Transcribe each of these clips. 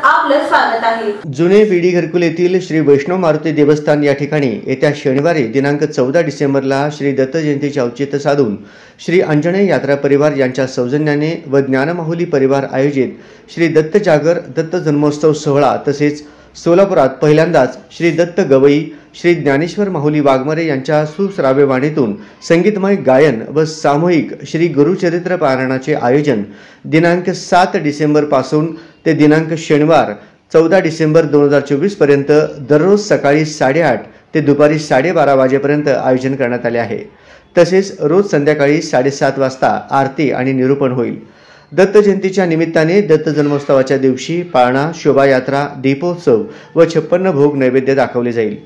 आपलं स्वागत आहे। जुने बीडी घरकुल येथील श्री वैष्णव मारुती देवस्थान या ठिकाणी येत्या शनिवारी दिनांक 14 डिसेंबरला श्री दत्त जयंतीचे औचित्य साधून श्री अंजनेय यात्रा परिवार यांच्या सौजन्याने व ज्ञानमाहुली परिवार आयोजित श्री दत्त जागर दत्त जन्मोत्सव सोहळा तसेच सोलापुरात पहिल्यांदाच श्री दत्त गवई श्री ज्ञानेश्वर माहुली वाघमारे यांच्या सुश्राव्य वाणीतून संगीतमय गायन व सामूहिक श्री गुरुचरित्र पारायणाचे आयोजन दिनांक 7 डिसेंबर पासून ते दिनांक शनिवार 14 डिसेंबर 2024 पर्यंत दररोज सकाळी 8:30 ते दुपारी 12:30 वाजेपर्यंत आयोजन करण्यात आले आहे। तसेच रोज संध्याकाळी 7:30 वाजता आरती आणि निरूपण होईल। दत्त जयंतीच्या निमित्ताने दत्त जन्मोत्सवाच्या दिवशी पाळणा, शोभायात्रा, दीपोत्सव व 56 भोग नैवेद्य दाखवले जाईल।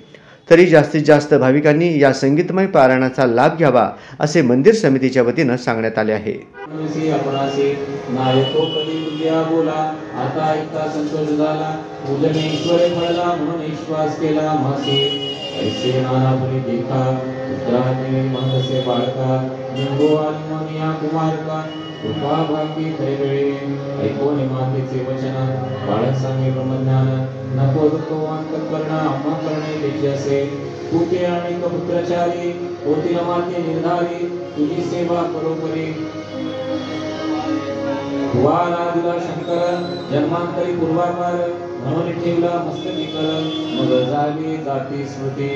तरी जास्तीत जास्त भाविकांनी या संगीतमय पारायणाचा लाभ घ्यावा असे मंदिर समितीच्या वतीने सांगण्यात आले आहे। कृपा भाग्य त्रैवेळे ऐकोन मातेचे वचन बाळक सांगे ब्रह्मज्ञान नको दुःखो अंतःकरणा अम्मा करणे त्याची असे पुते आणि पुत्रचारी होतील माते निर्धारी तुझी सेवा परोपरी वारा दिला शंकर जन्मांतरी पूर्वापार म्हणून ठेवला मस्तकी कर मग झाली जाती स्मृती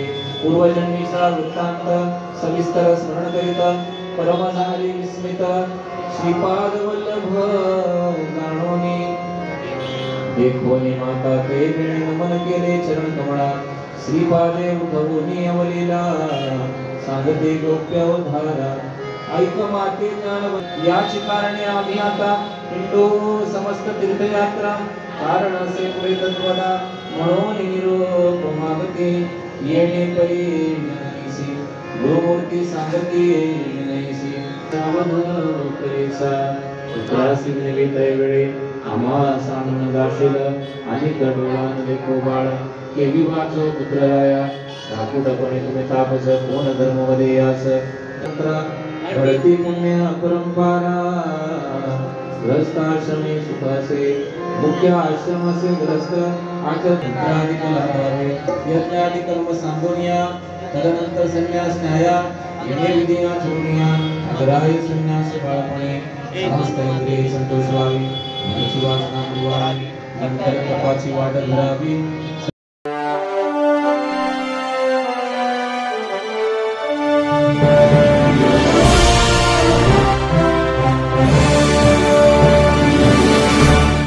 पूर्वजन्मीचा वृत्तांत सविस्तर स्मरण करीत परम झाली विस्मित श्रीपाद वल्लभ जाणोनी देखोनी माता ते नमन केले चरण कमळा श्रीपादे उद्धवोनी अवलीला सांगते गोप्य धारा ऐक माते ज्ञान याची कारणे आम्ही आता हिंदू समस्त तीर्थयात्रा कारण असे पुढे तत्वदा म्हणून निरोप मागते येणे परी विनयसी गुरुमूर्ती सांगते विनयसी सावधान करेसा पुत्रासी निवेदय वेळे आम्हा सांगून दाशील आणि कडवान देखो बाळ केवी वाचो पुत्रराया राकुटपणे तुम्ही तापस कोण धर्ममध्ये यास तंत्र घडती पुण्य परंपरा ग्रस्ताश्रमे सुखासे मुख्य आश्रमाचे ग्रस्त आचरणादि कलावे यज्ञादि कर्म सांगोनिया तदनंतर संन्यास न्याया येणे विधिया चोरनिया ग्राह्य संन्यास बाळपणे समस्त इंद्रिये संतोष व्हावी मनची वासना पुरवावी नंतर तपाची वाट धरावी।